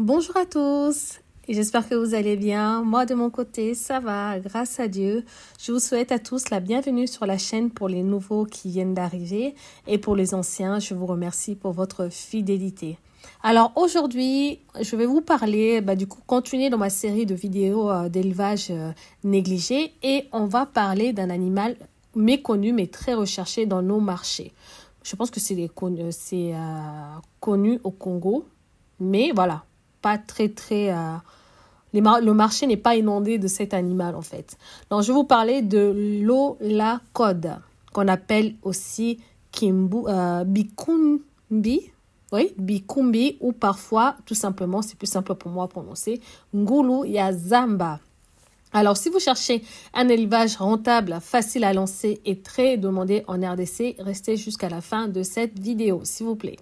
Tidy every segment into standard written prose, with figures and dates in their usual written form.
Bonjour à tous, j'espère que vous allez bien. Moi de mon côté, ça va, grâce à Dieu. Je vous souhaite à tous la bienvenue sur la chaîne pour les nouveaux qui viennent d'arriver et pour les anciens, je vous remercie pour votre fidélité. Alors aujourd'hui, je vais vous parler, continuer dans ma série de vidéos d'élevage négligé et on va parler d'un animal méconnu mais très recherché dans nos marchés. Je pense que c'est connu au Congo, mais voilà. Pas le marché n'est pas inondé de cet animal en fait. Donc je vais vous parler de l'olacode qu'on appelle aussi bikumbi, bikumbi ou parfois tout simplement, c'est plus simple pour moi à prononcer, ngulu ya zamba. Alors, si vous cherchez un élevage rentable, facile à lancer et très demandé en RDC, restez jusqu'à la fin de cette vidéo, s'il vous plaît.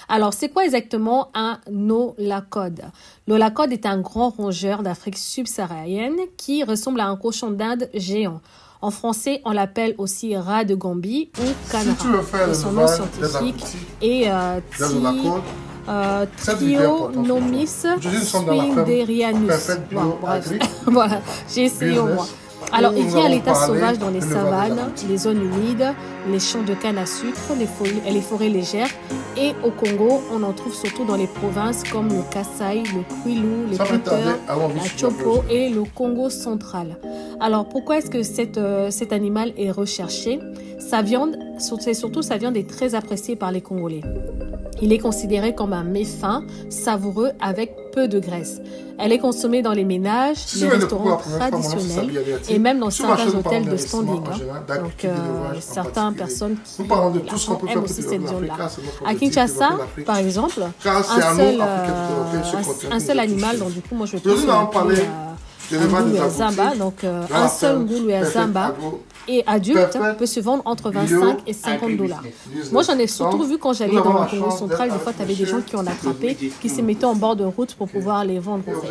Alors, c'est quoi exactement un olacode? L'olacode est un grand rongeur d'Afrique subsaharienne qui ressemble à un cochon d'Inde géant. En français, on l'appelle aussi rat de Gambie ou canara. Son nom scientifique est Trionomis swinderianus. Bon, bref, voilà, j'ai essayé au moins. Alors, il vit à l'état sauvage dans les savanes, les zones humides, les champs de canne à sucre, les forêts légères. Et au Congo, on en trouve surtout dans les provinces comme le Kasaï, le Kwilu, l'Équateur, la Chopo et le Congo central. Alors, pourquoi est-ce que cet animal est recherché? Sa viande est très appréciée par les Congolais. Il est considéré comme un mets fin, savoureux, avec peu de graisse. Elle est consommée dans les ménages, les restaurants traditionnels et même dans certains hôtels de standing. Donc, certaines personnes qui aiment aussi cette viande-là. À Kinshasa, par exemple, un seul animal, donc du coup, moi je vais plus ngulu ya zamba, donc un seul ngulu ya zamba et adulte peut se vendre entre 25 et 50 $. Moi, j'en ai surtout vu quand j'allais dans le Congo central. Des fois, tu avais des gens qui ont attrapé, qui se mettaient en bord de route pour pouvoir les vendre, en fait.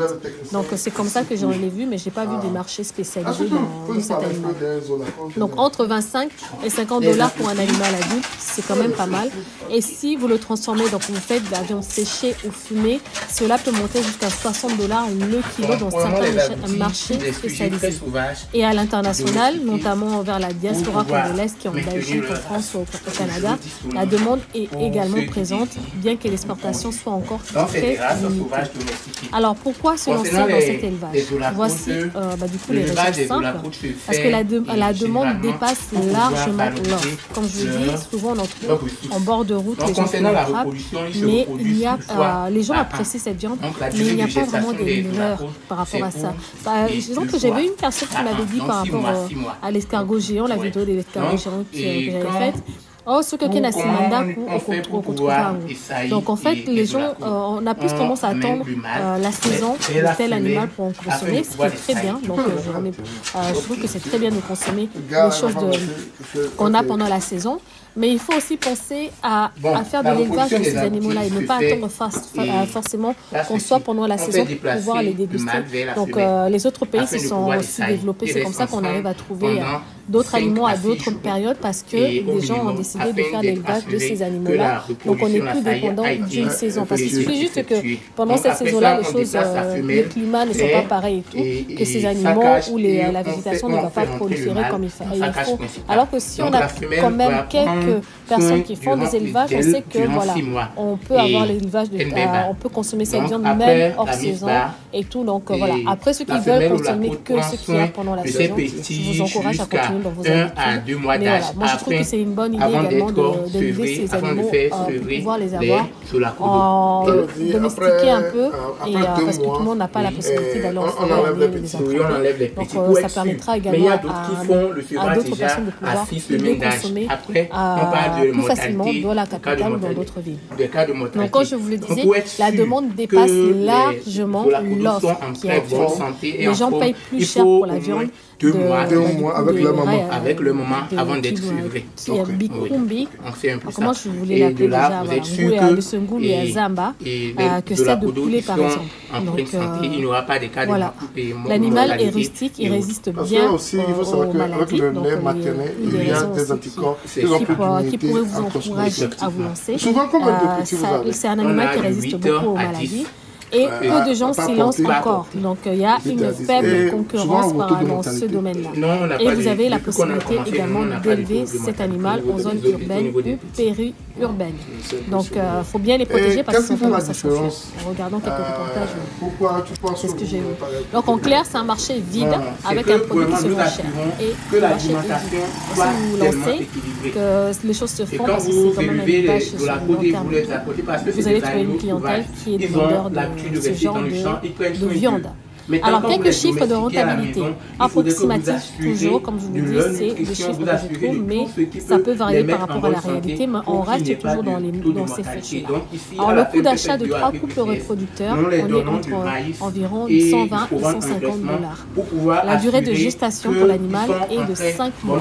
Donc, c'est comme ça que j'en ai vu, mais je n'ai pas vu des marchés spécialisés dans cet animal. Donc, entre 25 et 50 $ pour un animal adulte, c'est quand même pas mal. Et si vous le transformez, donc vous faites de la viande séchée ou fumée, cela peut monter jusqu'à 60 $ le kilo dans certains marchés spécialisés. Et à l'international, notamment vers la diaspora congolaise qui est en Belgique, en France ou au Canada, la demande est également présente, bien que l'exportation soit encore très limitée. Alors, pourquoi se lancer dans cet élevage? Voici du coup les raisons simples. Parce que la demande dépasse largement l'offre. Comme je vous dis, souvent on en trouve en bord de route, les gens qui l'attrapent, mais les gens apprécient cette viande, mais il n'y a pas vraiment d'éleveurs par rapport à ça. Par exemple, j'avais une personne qui m'avait dit par rapport à l'escargot géant, la vidéo de l'escargot géant que j'avais faite. Oh, ce que Kena Simanda donc en fait, les gens, on a plus tendance à attendre la saison de tel animal pour en consommer, ce qui est très bien. Donc je trouve que c'est très bien de consommer les choses qu'on a pendant la saison. Mais il faut aussi penser à faire de l'élevage de ces animaux-là et ne pas attendre forcément qu'on soit pendant la saison pour pouvoir les déguster. Donc les autres pays se sont aussi développés. C'est comme ça qu'on arrive à trouver d'autres aliments à d'autres périodes parce que les gens ont décidé de faire l'élevage de ces animaux-là. Donc on n'est plus dépendant d'une saison. Parce qu'il suffit juste que pendant cette saison-là, le climat ne soit pas pareil et tout, que ces animaux ou la végétation ne va pas proliférer comme il faut. Alors que si on a quand même quelques personnes qui font des élevages, on sait que voilà, on peut avoir l'élevage, on peut consommer cette viande même hors saison et tout. Donc voilà. Après, ceux qui veulent consommer que ce qu'il y a pendant la saison, je vous encourage à continuer dans vos habitudes. Mais voilà, moi je trouve que c'est une bonne idée également d'élever ces animaux pour pouvoir les avoir en domestiquer un peu et parce que tout le monde n'a pas la possibilité d'aller en forêt les entraîner. Donc ça permettra également à d'autres personnes de pouvoir les consommer plus facilement dans la capitale ou dans d'autres villes. Donc, comme je vous le disais, la demande dépasse largement l'offre qui est actuelle. Les gens payent plus cher pour la viande deux mois avec le moment avant d'être sevré. Qui est bikumbi. Comment je voulais l'appeler déjà? De ce ngulu et zamba, que celle de poulet par exemple. Donc, il n'y aura pas de cas de l'animal est rustique, il résiste bien aux maladies. Donc, une des raisons qui pourrait vous encourager à vous lancer. C'est un animal qui résiste beaucoup aux maladies. Et peu de gens s'y lancent encore. Donc, il y a une faible concurrence dans ce domaine-là. Et vous avez la possibilité également d'élever cet animal en zone urbaine ou périurbaine. Donc, il faut bien les protéger parce qu'ils sont en association. Regardons quelques reportages. C'est ce que j'ai vu. Donc, en clair, c'est un marché vide avec un produit qui se vend cher. Et le marché est vide. Si vous vous lancez, que les choses se font parce que c'est quand même un élevage sur le long terme. Vous allez trouver une clientèle qui est demandeur de ce genre de viande. Alors, quelques chiffres de rentabilité approximatifs, toujours, comme je vous dis, c'est des chiffres que je trouve, mais ça peut varier par rapport à la réalité, mais on reste toujours dans ces fourchettes-là. Alors, le coût d'achat de 3 couples reproducteurs, on est entre environ 120 et 150 $. La durée de gestation pour l'animal est de 5 mois.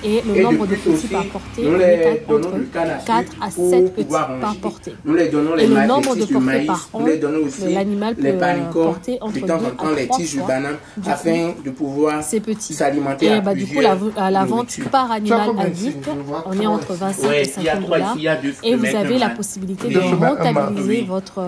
Et le nombre de petits par portée est entre 4 à 7 petits par portée. Et le nombre de portées par an, l'animal peut porter entre 2 à 3 fois afin de pouvoir s'alimenter. Et du coup, la vente par animal adulte, on est entre 25 et 50 $. Et vous avez la possibilité de rentabiliser votre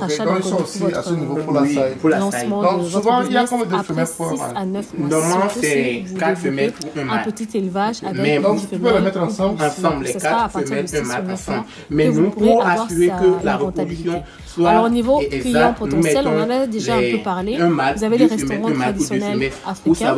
achat, donc votre lancement de votre business après 6 à 9 mois. Normalement, c'est 4 femelles pour un mâle. Un petit élevage avec une femelle. Ensemble, les 4 femelles, un mâle ensemble. Mais vous nous, pourrez pour avoir assurer que la rentabilité. reproduction soit Alors, au niveau exacte, client potentiel, on en a déjà un peu parlé. Vous avez les restaurants traditionnels africains.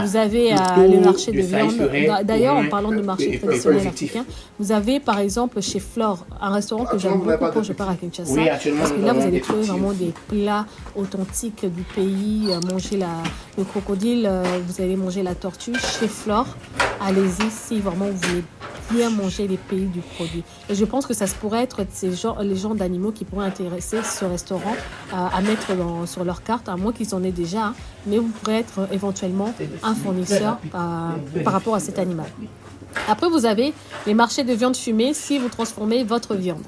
Vous avez les marchés de viande. D'ailleurs, en parlant de marché traditionnel africain, vous avez par exemple chez Flore, un restaurant que j'aime beaucoup quand je pars à Kinshasa. Parce que là, vous allez trouver vraiment des plats authentiques du pays. Manger le crocodile, vous allez manger la tortue. Chez Flore, allez-y si vraiment vous voulez bien manger les pays du produit. Et je pense que ça pourrait être les genres d'animaux qui pourraient intéresser ce restaurant à mettre sur leur carte, à moins qu'ils en aient déjà, hein, mais vous pourrez être éventuellement un fournisseur par rapport à cet animal. Après, vous avez les marchés de viande fumée si vous transformez votre viande.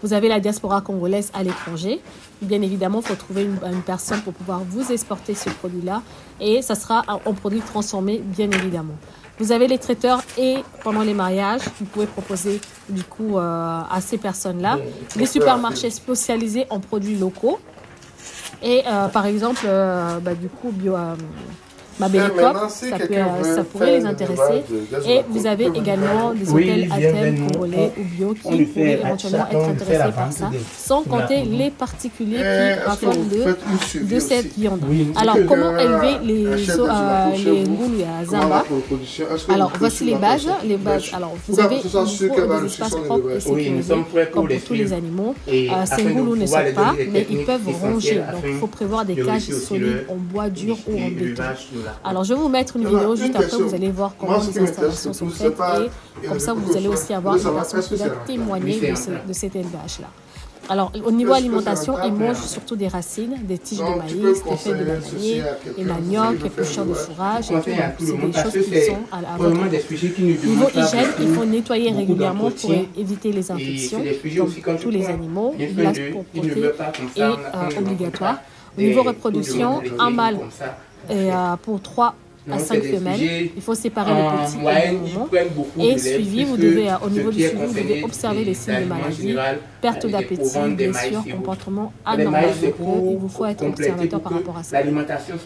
Vous avez la diaspora congolaise à l'étranger. Bien évidemment, il faut trouver une personne pour pouvoir vous exporter ce produit-là. Et ça sera en produit transformé, bien évidemment. Vous avez les traiteurs et pendant les mariages, vous pouvez proposer du coup à ces personnes-là des supermarchés spécialisés en produits locaux. Et par exemple, du coup, Mabellicop, ça pourrait les intéresser. Et vous avez également des hôtels à thème congolais ou bio qui pourraient éventuellement être intéressés par ça, sans compter les particuliers qui raffolent de cette viande. Alors, comment élever les ngoulou à Zamba? Alors, voici les bases. Alors, vous avez des espaces propres et sécurisés, comme pour tous les animaux. Ces ngoulou ne sautent pas, mais ils peuvent ronger. Donc, il faut prévoir des cages solides en bois dur ou en béton. Alors, je vais vous mettre une vidéo juste après, vous allez voir comment les installations sont faites et comme ça, vous allez aussi avoir une personne qui va témoigner de cet élevage-là. Alors, au niveau alimentation, ils mangent surtout des racines, des tiges de maïs, des feuilles de bananier, les maniocs, les épluchures de fourrage. Et tout. C'est des choses qui sont à votre niveau hygiène, il faut nettoyer régulièrement pour éviter les infections, comme tous les animaux. La propreté est obligatoire. Au niveau reproduction, un mâle pour 3 à 5 femelles, il faut séparer les petits et les mouvements. Et suivi, au niveau du suivi, vous devez observer les signes de maladie, perte d'appétit, blessures, comportement anormal. Il vous faut être observateur par rapport à ça.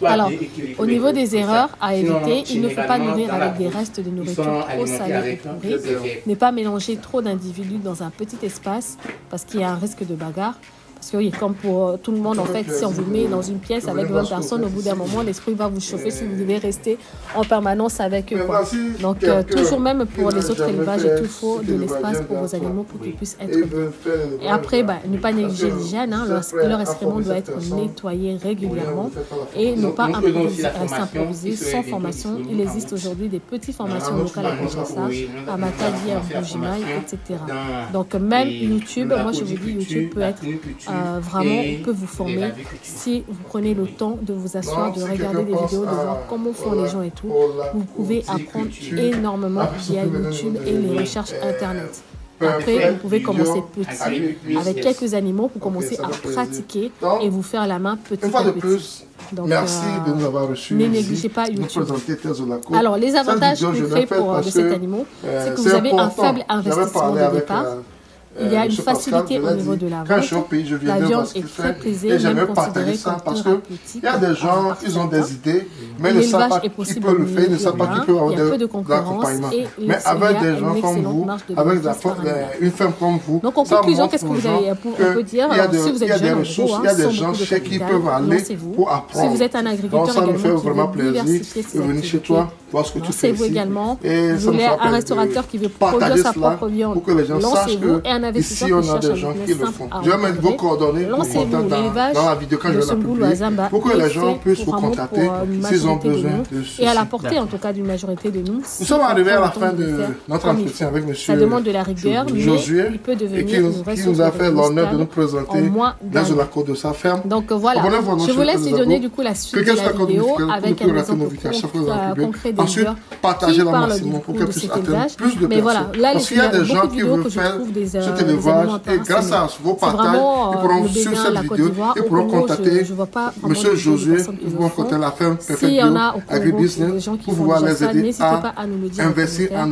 Alors, au niveau des erreurs à éviter, il ne faut pas nourrir avec des restes de nourriture trop salés ou pourris, ne pas mélanger trop d'individus dans un petit espace parce qu'il y a un risque de bagarre. Parce que oui, comme pour tout le monde, en fait, si on vous met dans une pièce avec 20 personnes, au bout d'un moment, l'esprit va vous chauffer si vous devez rester en permanence avec eux. Donc, toujours même pour les autres élevages, il tout faut de l'espace pour vos animaux pour qu'ils puissent être bien. Et après, ne pas négliger l'hygiène. Leur excrément doit être nettoyé régulièrement et ne pas s'improviser sans formation. Il existe aujourd'hui des petites formations locales à Kinshasa, à Matadi, à Mbujimaï, etc. Donc, même YouTube, moi je vous dis, YouTube peut être vraiment peut vous former si vous prenez le temps de vous asseoir, de regarder des vidéos, de voir comment font les gens et tout. Vous pouvez apprendre énormément via YouTube et les recherches internet. Après, vous pouvez commencer petit, avec quelques animaux pour commencer à pratiquer et vous faire la main petit à petit. Donc, merci de nous avoir reçus. Ne négligez pas YouTube. Alors, les avantages concrets de cet animal, c'est que vous avez un faible investissement de départ. il y a une facilité au niveau de la vente. La viande est très prisée, même considérée comme thérapeutique. Il y a des gens, ils ont des idées, mais ils ne savent pas qui peut le faire, ils ne savent pas qui peut avoir de l'accompagnement. Mais avec des gens comme vous, avec une femme comme vous, donc en conclusion, qu'est-ce que vous avez on peut dire? Si vous êtes jeune, il y a des gens chez qui peuvent aller pour apprendre. Si vous êtes un agriculteur également, ça nous fait vraiment plaisir de venir chez toi, voir ce que tu fais ici. Lancez-vous également. Vous voulez un restaurateur qui veut produire sa propre viande, pour que les gens sachent que ici on a des gens qui le font. Je vais mettre vos coordonnées dans la vidéo quand je vais la publier, pour que les gens puissent vous contacter s'ils ont besoin de ceci. Et à la portée en tout cas d'une majorité de nous. Nous sommes arrivés à la fin de notre entretien avec monsieur Josué, et qui nous a fait l'honneur de nous présenter dans la côte de sa ferme. Donc voilà, je vous laisse lui donner du coup la suite de la vidéo avec un exemple concret des ensuite, partagez la maximum pour qu'elle puisse atteindre plus de personnes. Parce qu'il y a des gens qui veulent faire cet élevage et grâce à vos partages, ils pourront sur cette vidéo, ils pourront contacter monsieur Josué, ils pourront contacter la ferme Perfect Bio Agribusiness pour pouvoir les aider à investir en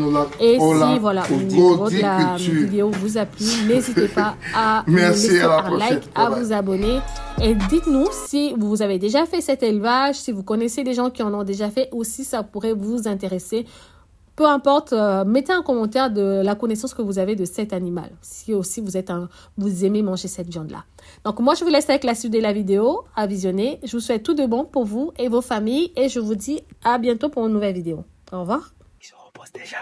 la vidéo vous a plu, n'hésitez pas à laisser un like, à vous abonner et dites-nous si vous avez déjà fait cet élevage, si vous connaissez des gens qui en ont déjà fait ou si ça pourrait vous intéresser. Peu importe, mettez un commentaire de la connaissance que vous avez de cet animal. Si aussi vous aimez manger cette viande-là. Donc moi, je vous laisse avec la suite de la vidéo à visionner. Je vous souhaite tout de bon pour vous et vos familles. Et je vous dis à bientôt pour une nouvelle vidéo. Au revoir. Il se repose déjà.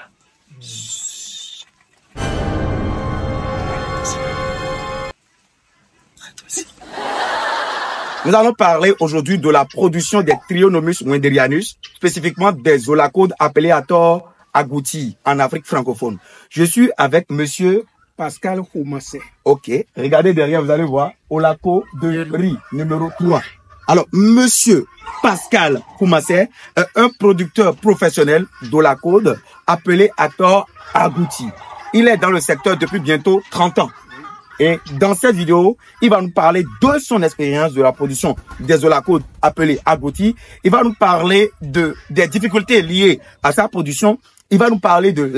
Nous allons parler aujourd'hui de la production des Trionomus wenderianus, spécifiquement des zolacodes appelés à tort agoutis en Afrique francophone. Je suis avec monsieur Pascal Koumassé. Ok, regardez derrière, vous allez voir, Olaco de riz, numéro 3. Alors, monsieur Pascal Koumassé est un producteur professionnel d'olacode appelé à tort agoutis. Il est dans le secteur depuis bientôt 30 ans. Et dans cette vidéo, il va nous parler de son expérience de la production des olacodes appelés agoutis. Il va nous parler des difficultés liées à sa production. Il va nous parler de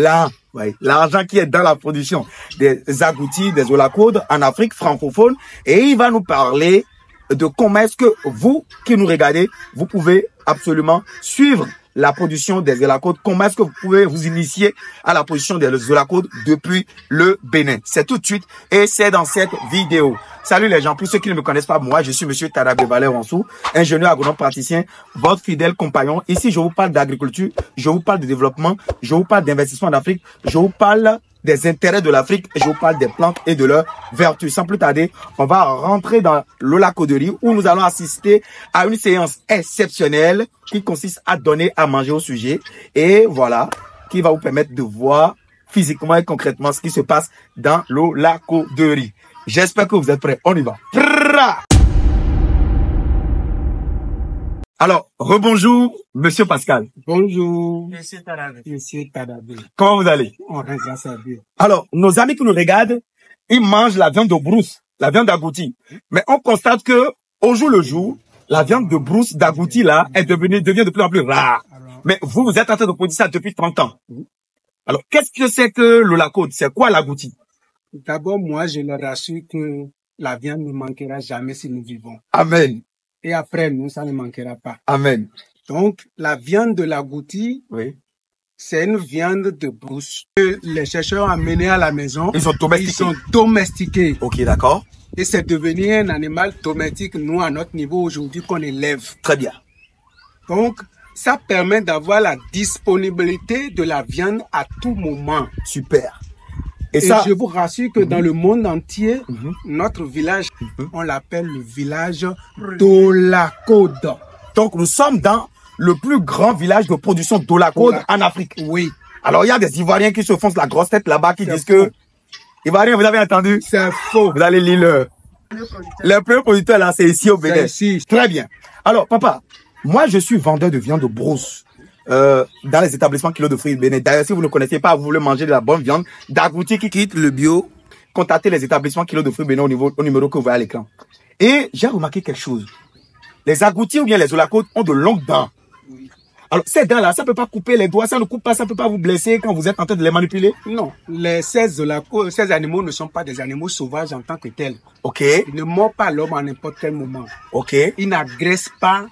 l'argent qui est dans la production des agoutis, des olacodes en Afrique francophone. Et il va nous parler de comment est-ce que vous qui nous regardez, vous pouvez absolument suivre la production des olacodes. Comment est-ce que vous pouvez vous initier à la production des olacodes depuis le Bénin? C'est tout de suite et c'est dans cette vidéo. Salut les gens, pour ceux qui ne me connaissent pas, moi je suis monsieur Tadabé Valère Wansou, ingénieur agronome praticien, votre fidèle compagnon. Ici je vous parle d'agriculture, je vous parle de développement, je vous parle d'investissement en Afrique, je vous parle des intérêts de l'Afrique et je vous parle des plantes et de leurs vertus. Sans plus tarder, on va rentrer dans l'olacoderie où nous allons assister à une séance exceptionnelle qui consiste à donner à manger au sujet et voilà, qui va vous permettre de voir physiquement et concrètement ce qui se passe dans l'olacoderie. J'espère que vous êtes prêts. On y va. Alors, rebonjour, monsieur Pascal. Bonjour, monsieur Tadabé. Monsieur Tadabé. Comment vous allez? On reste à ça bien. Alors, nos amis qui nous regardent, ils mangent la viande de brousse, la viande d'agouti. Mais on constate que, au jour le jour, la viande de brousse d'agouti, là, devient de plus en plus rare. Mais vous êtes en train de produire ça depuis 30 ans. Alors, qu'est-ce que c'est que l'olacode? C'est quoi l'agouti? D'abord, moi, je leur assure que la viande ne manquera jamais si nous vivons. Amen. Et après, nous, ça ne manquera pas. Amen. Donc, la viande de l'agouti, oui, c'est une viande de brousse que les chercheurs ont amenée à la maison. Ils sont domestiqués. Ils sont domestiqués. Ok, d'accord. Et c'est devenu un animal domestique, nous, à notre niveau aujourd'hui, qu'on élève. Très bien. Donc, ça permet d'avoir la disponibilité de la viande à tout moment. Super. Et ça, je vous rassure que dans le monde entier, notre village, on l'appelle le village d'olacode. Donc, nous sommes dans le plus grand village de production d'olacode en Afrique. Oui. Alors, il y a des Ivoiriens qui se font la grosse tête là-bas, qui disent que... Ivoiriens, vous avez entendu? C'est faux. Vous allez lire le premier producteur là, c'est ici au Bénin. Ici. Très bien. Alors, papa, moi, je suis vendeur de viande de brousse. Dans les établissements Kilo de Fruits Bénin. D'ailleurs, si vous ne connaissez pas, vous voulez manger de la bonne viande d'agouti qui quitte le bio, contactez les établissements Kilo de Fruits Bénin au numéro que vous voyez à l'écran. Et j'ai remarqué quelque chose. Les agoutis ou bien les olacodes ont de longues dents. Alors, ces dents-là, ça ne peut pas couper les doigts, ça ne coupe pas, ça ne peut pas vous blesser quand vous êtes en train de les manipuler? Non, ces animaux ne sont pas des animaux sauvages en tant que tels. Ok. Ils ne mordent pas l'homme à n'importe quel moment. Ok. Ils n'agressent pas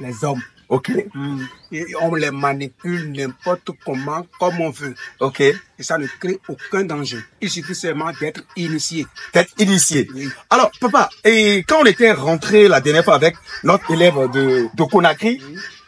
les hommes. Ok. Et on les manipule n'importe comment, comme on veut. Ok. Et ça ne crée aucun danger. Il suffit seulement d'être initié. D'être initié. Oui. Alors, papa, et quand on était rentré la dernière fois avec notre élève de Conakry,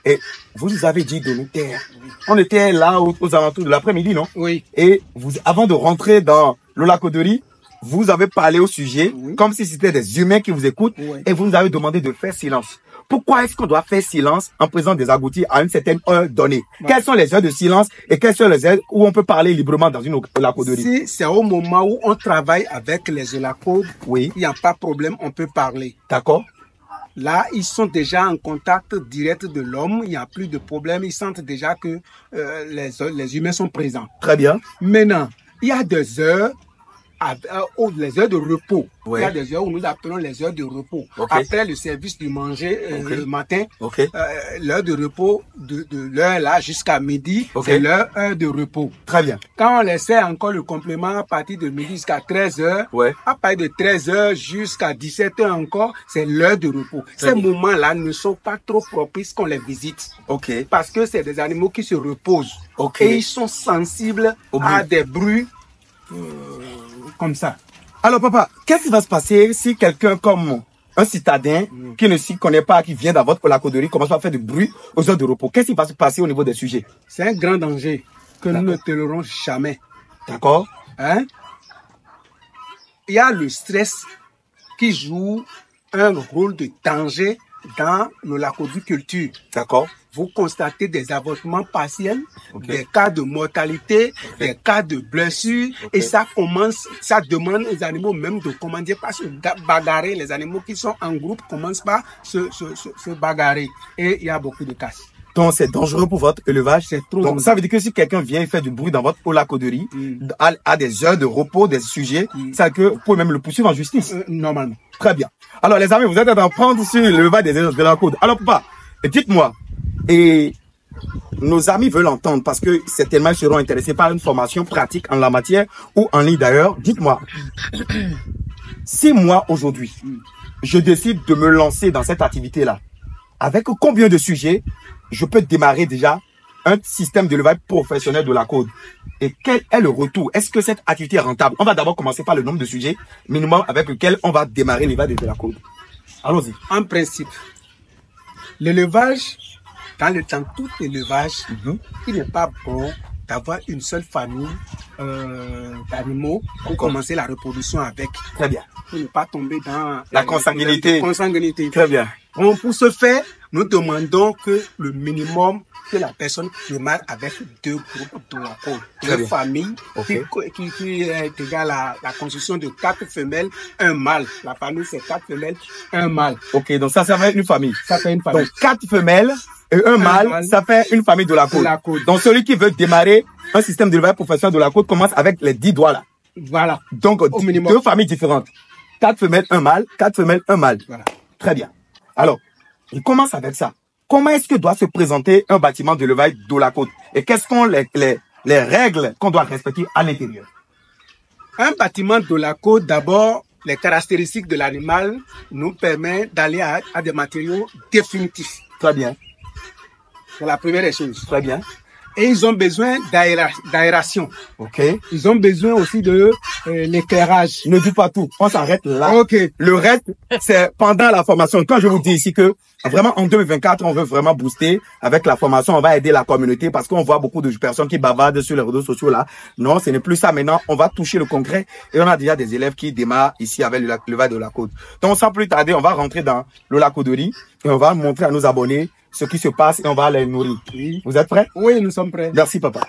et vous nous avez dit de nous taire. On était là aux alentours de l'après-midi, non? Oui. Et vous, avant de rentrer dans l'Olakoderie, vous avez parlé au sujet, comme si c'était des humains qui vous écoutent, et vous nous avez demandé de faire silence. Pourquoi est-ce qu'on doit faire silence en présence des agoutis à une certaine heure donnée? Quelles sont les heures de silence et quelles sont les heures où on peut parler librement dans une olakoderie? Si c'est au moment où on travaille avec les olakodes, il n'y a pas de problème, on peut parler. D'accord. Là, ils sont déjà en contact direct de l'homme, il n'y a plus de problème, ils sentent déjà que les humains sont présents. Très bien. Maintenant, il y a des heures, les heures de repos. Il y a des heures où nous appelons les heures de repos. Après le service du manger le matin, l'heure de repos de l'heure là jusqu'à midi, c'est l'heure de repos. Très bien. Quand on laissait encore le complément à partir de midi jusqu'à 13h, à partir de 13h jusqu'à 17h encore, c'est l'heure de repos. Ces moments-là ne sont pas trop propices qu'on les visite. Parce que c'est des animaux qui se reposent. Et ils sont sensibles à des bruits comme ça. Alors papa, qu'est-ce qui va se passer si quelqu'un comme un citadin qui ne s'y connaît pas, qui vient dans votre olakoderie, commence à faire du bruit aux heures de repos? Qu'est-ce qui va se passer au niveau des sujets? C'est un grand danger que nous ne tolérons jamais. D'accord. Hein? Il y a le stress qui joue un rôle de danger dans l'olakodiculture. D'accord. Vous constatez des avortements partiels, des cas de mortalité, des cas de blessures, et ça demande aux animaux même de, comment dire, pas se bagarrer. Les animaux qui sont en groupe commencent pas se bagarrer. Et il y a beaucoup de cas. Donc c'est dangereux pour votre élevage. C'est trop. Donc ça veut dire que si quelqu'un vient et fait du bruit dans votre olakoderie, à des heures de repos, des sujets, ça veut dire que vous pouvez même le poursuivre en justice. Normalement. Très bien. Alors les amis, vous êtes en train de prendre sur l'élevage des olakodes. Alors papa, dites-moi, et nos amis veulent entendre parce que certainement ils seront intéressés par une formation pratique en la matière ou en ligne d'ailleurs. Dites-moi, si moi aujourd'hui, je décide de me lancer dans cette activité-là, avec combien de sujets je peux démarrer déjà un système d'élevage professionnel de la côte? Et quel est le retour? Est-ce que cette activité est rentable? On va d'abord commencer par le nombre de sujets minimum avec lequel on va démarrer l'élevage de la côte. Allons-y. En principe, l'élevage, dans tout élevage, il n'est pas bon d'avoir une seule famille d'animaux pour commencer la reproduction avec. Très bien. Pour ne pas tomber dans la consanguinité. Très bien. Donc, pour ce faire, nous demandons que le minimum que la personne démarre avec 2 groupes de la côte. Une famille qui est égale à la construction de 4 femelles, 1 mâle. La famille, c'est 4 femelles, 1 mâle. Ok, donc ça fait une famille. Ça fait une famille. Donc 4 femelles et 1 mâle, ça fait une famille de la côte. Donc celui qui veut démarrer un système d'élevage professionnel de la côte commence avec les 10 doigts là. Voilà. Donc 2 familles différentes. 4 femelles, 1 mâle, 4 femelles, 1 mâle. Voilà. Très bien. Alors, il commence avec ça. Comment est-ce que doit se présenter un bâtiment d'élevage de la côte? Et quelles sont les règles qu'on doit respecter à l'intérieur? Un bâtiment de la côte, d'abord, les caractéristiques de l'animal nous permettent d'aller à des matériaux définitifs. Très bien. C'est la première des choses. Très bien. Et ils ont besoin d'aération. Ok. Ils ont besoin aussi de l'éclairage. Ne dis pas tout. On s'arrête là. Ok. Le reste, c'est pendant la formation. Quand je vous dis ici que vraiment en 2024, on veut vraiment booster avec la formation, on va aider la communauté parce qu'on voit beaucoup de personnes qui bavardent sur les réseaux sociaux là. Non, ce n'est plus ça. Maintenant, on va toucher le concret et on a déjà des élèves qui démarrent ici avec l'élevage de la côte. Donc, sans plus tarder, on va rentrer dans l'olakoderie et on va montrer à nos abonnés ce qui se passe et on va les nourrir. Oui. Vous êtes prêts? Oui, nous sommes prêts. Merci, papa.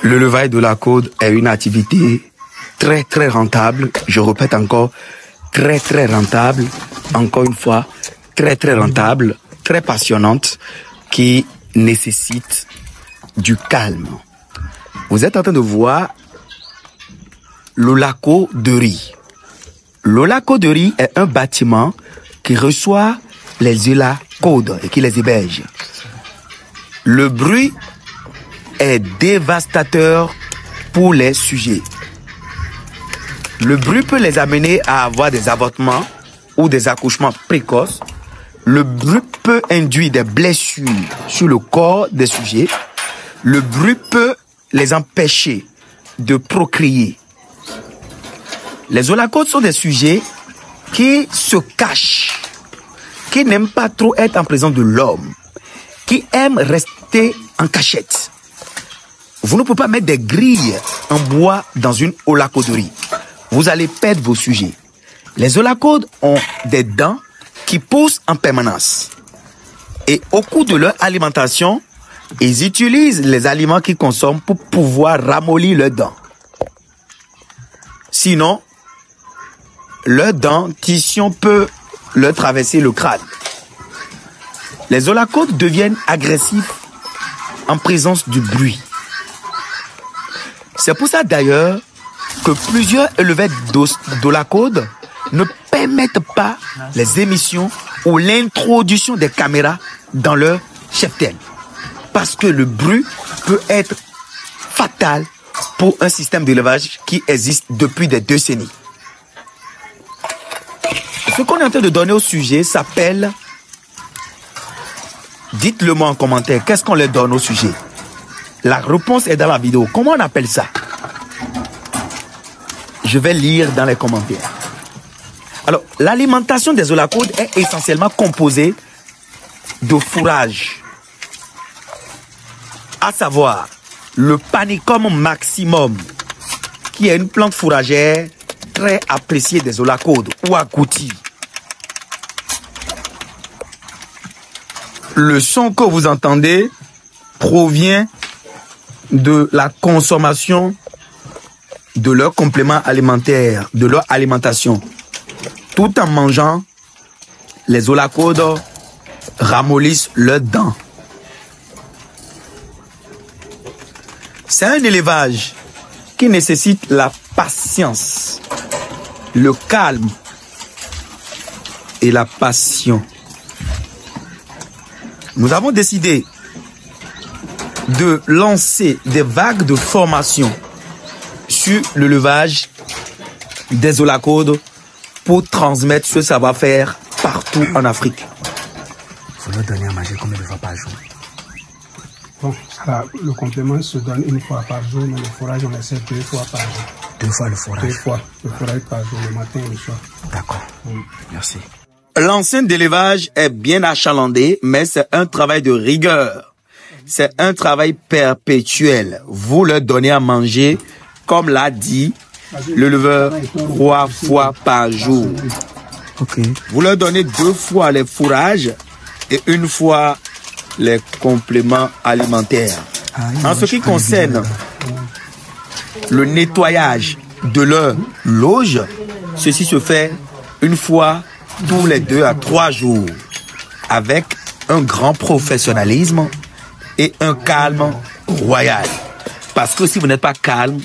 L'élevage de la côte est une activité très, très rentable. Je répète encore, très, très rentable. Encore une fois, très, très rentable, très passionnante, qui nécessite du calme. Vous êtes en train de voir l'olakoderie. L'olakoderie est un bâtiment qui reçoit les ulacodes et qui les hébergent. Le bruit est dévastateur pour les sujets. Le bruit peut les amener à avoir des avortements ou des accouchements précoces. Le bruit peut induire des blessures sur le corps des sujets. Le bruit peut les empêcher de procréer. Les ulacodes sont des sujets qui se cachent, qui n'aiment pas trop être en présence de l'homme, qui aiment rester en cachette. Vous ne pouvez pas mettre des grilles en bois dans une ulacoderie. Vous allez perdre vos sujets. Les ulacodes ont des dents qui poussent en permanence. Et au cours de leur alimentation, ils utilisent les aliments qu'ils consomment pour pouvoir ramollir leurs dents. Sinon, leur dentition peut leur traverser le crâne. Les ulacodes deviennent agressifs en présence du bruit. C'est pour ça d'ailleurs que plusieurs éleveurs d'ulacodes ne permettent pas les émissions ou l'introduction des caméras dans leur cheptel. Parce que le bruit peut être fatal pour un système d'élevage qui existe depuis des décennies. Ce qu'on est en train de donner au sujet s'appelle... Dites-le moi en commentaire, qu'est-ce qu'on leur donne au sujet? La réponse est dans la vidéo. Comment on appelle ça? Je vais lire dans les commentaires. Alors, l'alimentation des ulacodes est essentiellement composée de fourrage. À savoir, le Panicum maximum, qui est une plante fourragère très appréciée des ulacodes ou agoutis. Le son que vous entendez provient de la consommation de leurs compléments alimentaires, de leur alimentation. Tout en mangeant, les ulacodes ramollissent leurs dents. C'est un élevage qui nécessite la patience, le calme et la passion. Nous avons décidé de lancer des vagues de formation sur l'élevage des ulacodes pour transmettre ce savoir-faire partout en Afrique. Il faut leur donner à manger combien de fois par jour? Bon, alors, le complément se donne une fois par jour, mais le fourrage, on essaie 2 fois par jour. 2 fois le fourrage? 2 fois le fourrage par jour, le matin et le soir. D'accord. Merci. L'enceinte d'élevage est bien achalandée, mais c'est un travail de rigueur. C'est un travail perpétuel. Vous leur donnez à manger, comme l'a dit l'éleveur, 3 fois par jour. Okay. Vous leur donnez 2 fois les fourrages et 1 fois les compléments alimentaires. En ce qui concerne le nettoyage de leur loge, ceci se fait 1 fois tous les 2 à 3 jours, avec un grand professionnalisme et un calme royal. Parce que si vous n'êtes pas calme,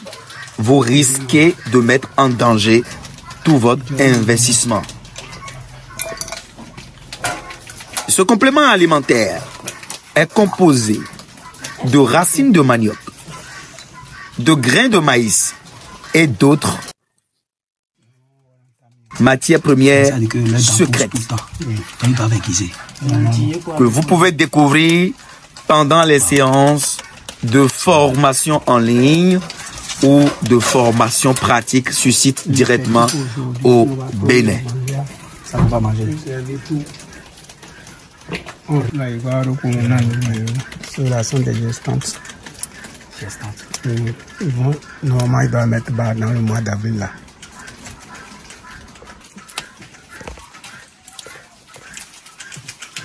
vous risquez de mettre en danger tout votre investissement. Ce complément alimentaire est composé de racines de manioc, de grains de maïs et d'autres matières premières secrètes que vous pouvez découvrir pendant les séances de formation en ligne ou de formation pratique sur site directement au Bénin. Ça ne va pas manger. Là, il va sur la sonde des gestantes. Normalement, il doit mettre bas dans le mois d'avril là.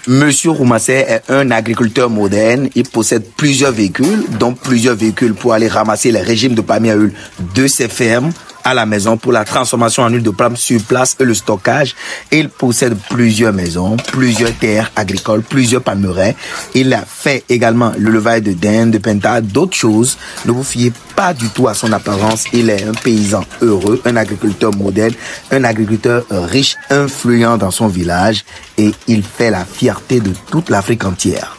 Monsieur Roumassé est un agriculteur moderne. Il possède plusieurs véhicules, dont plusieurs véhicules pour aller ramasser les régimes de palmier à huile de ses fermes à la maison pour la transformation en huile de palme sur place et le stockage. Il possède plusieurs maisons, plusieurs terres agricoles, plusieurs palmeraies. Il a fait également le l'élevage de dinde, de pintade, d'autres choses. Ne vous fiez pas du tout à son apparence. Il est un paysan heureux, un agriculteur modèle, un agriculteur riche, influent dans son village et il fait la fierté de toute l'Afrique entière.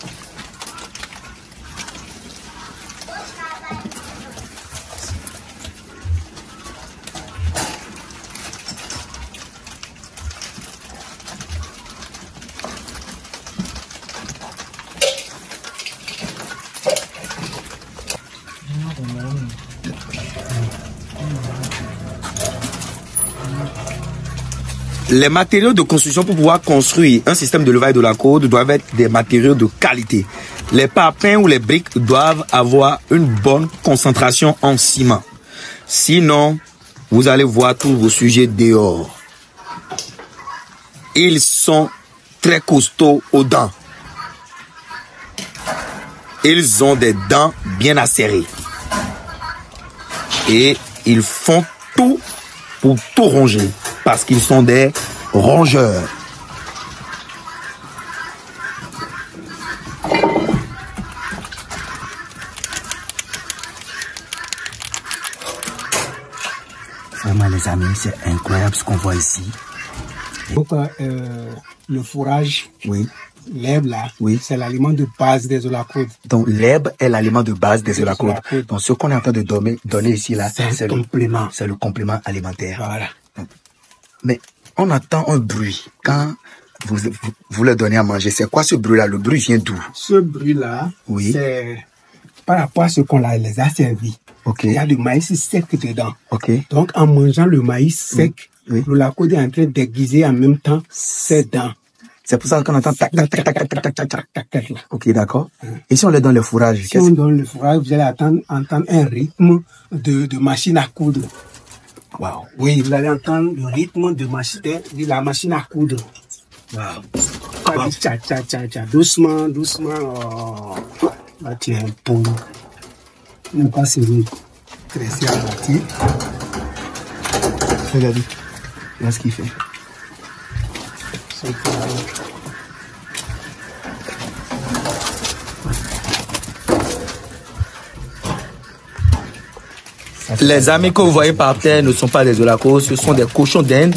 Les matériaux de construction pour pouvoir construire un système de levage de la côte doivent être des matériaux de qualité. Les parpaings ou les briques doivent avoir une bonne concentration en ciment. Sinon, vous allez voir tous vos sujets dehors. Ils sont très costauds aux dents. Ils ont des dents bien acérées. Et ils font tout pour tout ronger. Parce qu'ils sont des rongeurs. Vraiment les amis, c'est incroyable ce qu'on voit ici. Donc le fourrage, oui. L'herbe là, oui. C'est l'aliment de base des olacodes. Donc l'herbe est l'aliment de base des olacodes. Donc ce qu'on est en train de donner ici là, c'est le complément. C'est le complément alimentaire. Voilà. Mais on entend un bruit quand vous leur donnez à manger. C'est quoi ce bruit-là? Le bruit vient d'où? Ce bruit-là, oui. C'est par rapport à ce qu'on les a servis. Okay. Il y a du maïs sec dedans. Okay. Donc en mangeant le maïs sec, oui. L'olacode est en train d'aiguiser en même temps ses dents. C'est pour ça qu'on entend tac, tac, tac, tac, tac, tac, tac, tac, tac, tac. Ok, d'accord. Et si on les donne le fourrage? Si on donne le fourrage, vous allez entendre un rythme de machine à coudre. Wow. Oui, vous allez entendre le rythme de la machine à coudre. Wow. Wow. Tcha, tcha, tcha, tcha. Doucement, doucement. Oh. Là, tu es un pot. N'aime pas serrer. Tresser à moitié. Regardez. Regarde ce qu'il fait. Les amis que vous voyez par terre ne sont pas des olacos, ce sont des cochons d'Inde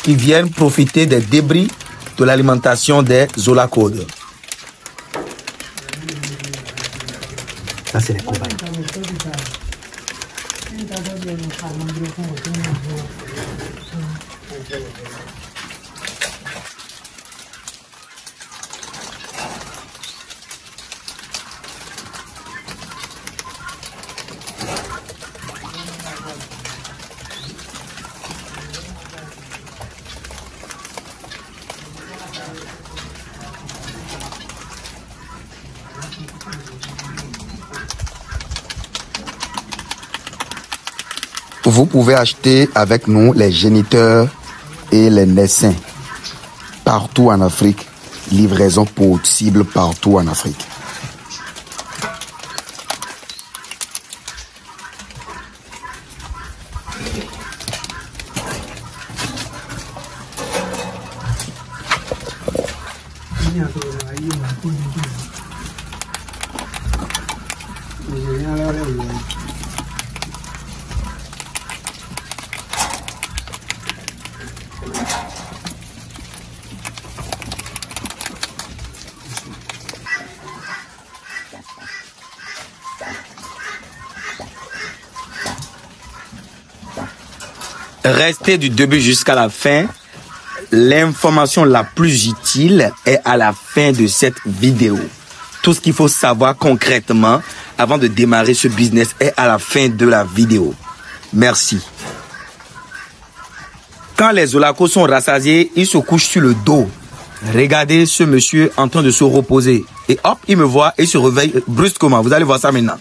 qui viennent profiter des débris de l'alimentation des olacodes. Ça, c'est les cobayes. Vous pouvez acheter avec nous les géniteurs et les naissins partout en Afrique. Livraison possible partout en Afrique. Restez du début jusqu'à la fin. L'information la plus utile est à la fin de cette vidéo. Tout ce qu'il faut savoir concrètement avant de démarrer ce business est à la fin de la vidéo. Merci. Quand les olacos sont rassasiés, ils se couchent sur le dos. Regardez ce monsieur en train de se reposer. Et hop, il me voit et il se réveille brusquement. Vous allez voir ça maintenant.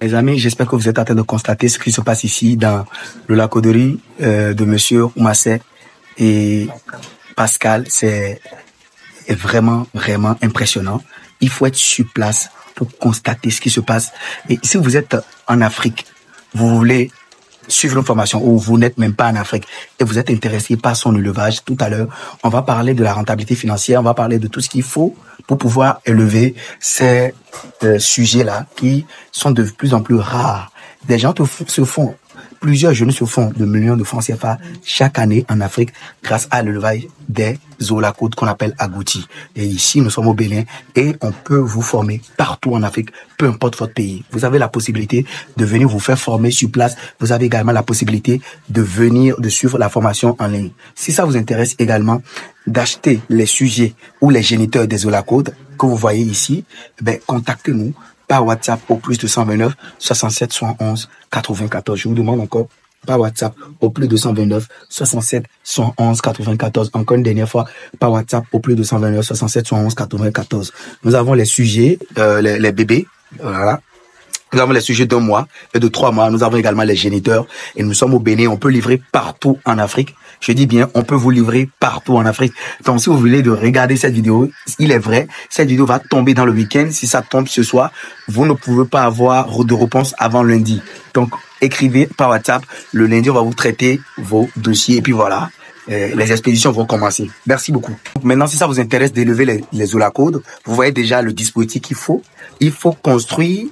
Les amis, j'espère que vous êtes en train de constater ce qui se passe ici dans le lacoderie de Monsieur Oumassé et Pascal. C'est vraiment, vraiment impressionnant. Il faut être sur place pour constater ce qui se passe. Et si vous êtes en Afrique, vous voulez suivre une formation ou vous n'êtes même pas en Afrique et vous êtes intéressé par son élevage, tout à l'heure, on va parler de la rentabilité financière, on va parler de tout ce qu'il faut pour pouvoir élever ces sujets-là qui sont de plus en plus rares. Des gens se font, plusieurs jeunes se font de millions de francs CFA chaque année en Afrique grâce à l'élevage des zoolacodes qu'on appelle agoutis. Et ici, nous sommes au Bénin et on peut vous former partout en Afrique, peu importe votre pays. Vous avez la possibilité de venir vous faire former sur place. Vous avez également la possibilité de venir, de suivre la formation en ligne. Si ça vous intéresse également, d'acheter les sujets ou les géniteurs des zoolacodes que vous voyez ici, ben, contactez-nous par WhatsApp au plus 229 67 111 94. Je vous demande encore par WhatsApp au plus 229 67 111 94. Encore une dernière fois par WhatsApp au plus 229 67 111 94. Nous avons les sujets, les bébés, voilà. Nous avons les sujets d'1 mois et de 3 mois. Nous avons également les géniteurs et nous sommes au Bénin. On peut livrer partout en Afrique. Je dis bien, on peut vous livrer partout en Afrique. Donc, si vous voulez de regarder cette vidéo, il est vrai, cette vidéo va tomber dans le week-end. Si ça tombe ce soir, vous ne pouvez pas avoir de réponse avant lundi. Donc, écrivez par WhatsApp. Le lundi, on va vous traiter vos dossiers et puis voilà. Les expéditions vont commencer. Merci beaucoup. Maintenant, si ça vous intéresse d'élever les zoolacodes, vous voyez déjà le dispositif qu'il faut. Il faut construire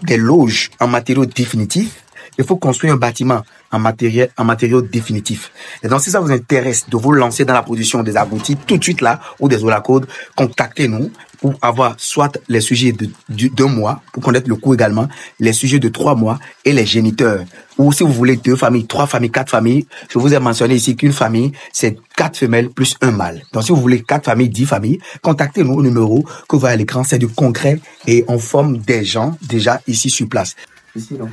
des loges en matériaux définitifs. Il faut construire un bâtiment en matériaux définitifs. Et donc, si ça vous intéresse de vous lancer dans la production des agoutis tout de suite là, ou des zoolacodes, contactez-nous pour avoir soit les sujets d'1 mois, pour connaître le coût également, les sujets de 3 mois et les géniteurs. Ou si vous voulez 2 familles, 3 familles, 4 familles, je vous ai mentionné ici qu'une famille, c'est 4 femelles plus 1 mâle. Donc, si vous voulez 4 familles, 10 familles, contactez-nous au numéro que vous voyez à l'écran. C'est du concret et on forme des gens déjà ici sur place. Ici, donc.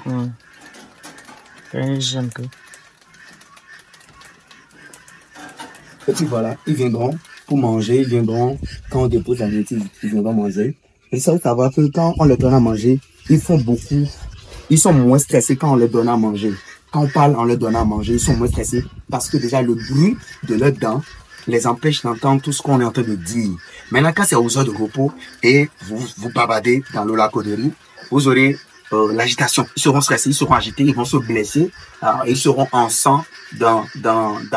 J'aime peu. Et puis voilà, ils viendront pour manger, ils viendront quand on dépose la nourriture, ils viendront manger. Et ça, vous savoir que quand on leur donne à manger, ils font beaucoup, ils sont moins stressés quand on leur donne à manger. Quand on parle en leur donnant à manger, ils sont moins stressés parce que déjà le bruit de leurs dents les empêche d'entendre tout ce qu'on est en train de dire. Maintenant, quand c'est aux heures de repos et vous bavardez dans le lacoderie, vous aurez l'agitation. Ils seront stressés, ils seront agités, ils vont se blesser, ils seront en sang dans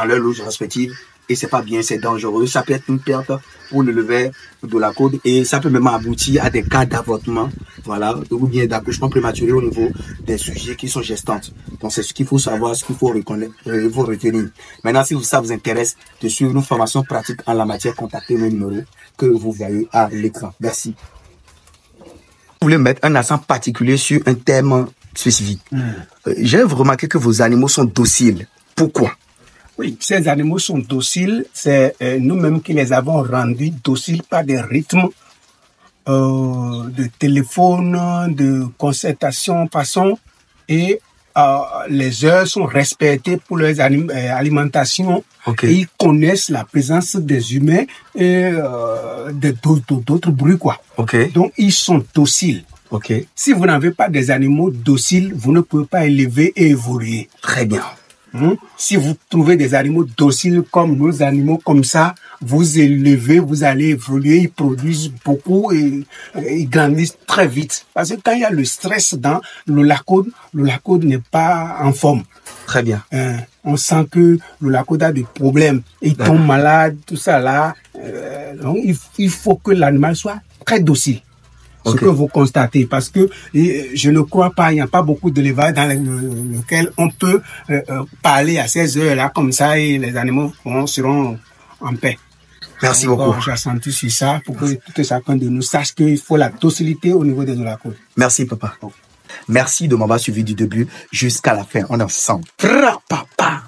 leur loge respective et c'est pas bien, c'est dangereux. Ça peut être une perte pour l'éleveur de la côte et ça peut même aboutir à des cas d'avortement, voilà, ou bien d'accouchement prématuré au niveau des sujets qui sont gestantes. Donc c'est ce qu'il faut savoir, ce qu'il faut reconnaître, il faut retenir. Maintenant, si ça vous intéresse de suivre une formation pratique en la matière, contactez le numéro que vous voyez à l'écran. Merci. Vous voulez mettre un accent particulier sur un thème spécifique. J'ai remarqué que vos animaux sont dociles. Pourquoi? Oui, ces animaux sont dociles. C'est nous-mêmes qui les avons rendus dociles par des rythmes de téléphone, de concertation, passons, et les heures sont respectées pour leur alimentation. Okay. Et ils connaissent la présence des humains et d'autres bruits, quoi. Okay. Donc, ils sont dociles. Okay. Si vous n'avez pas des animaux dociles, vous ne pouvez pas élever et évoluer. Très bien. Si vous trouvez des animaux dociles comme nos animaux, comme ça, vous élevez, vous allez évoluer, ils produisent beaucoup et ils grandissent très vite. Parce que quand il y a le stress dans le lacode n'est pas en forme. Très bien. On sent que le lacode a des problèmes. Il tombe malade, tout ça là. Donc il faut que l'animal soit très docile. Ce que vous constatez, parce que je ne crois pas, il n'y a pas beaucoup d'élevage dans lequel on peut parler à ces heures-là comme ça et les animaux seront en paix. Merci beaucoup. J'ai senti sur ça pour que tout chacun de nous sache qu'il faut la docilité au niveau des zoolacodes. Merci papa. Merci de m'avoir suivi du début jusqu'à la fin. On est ensemble. Papa.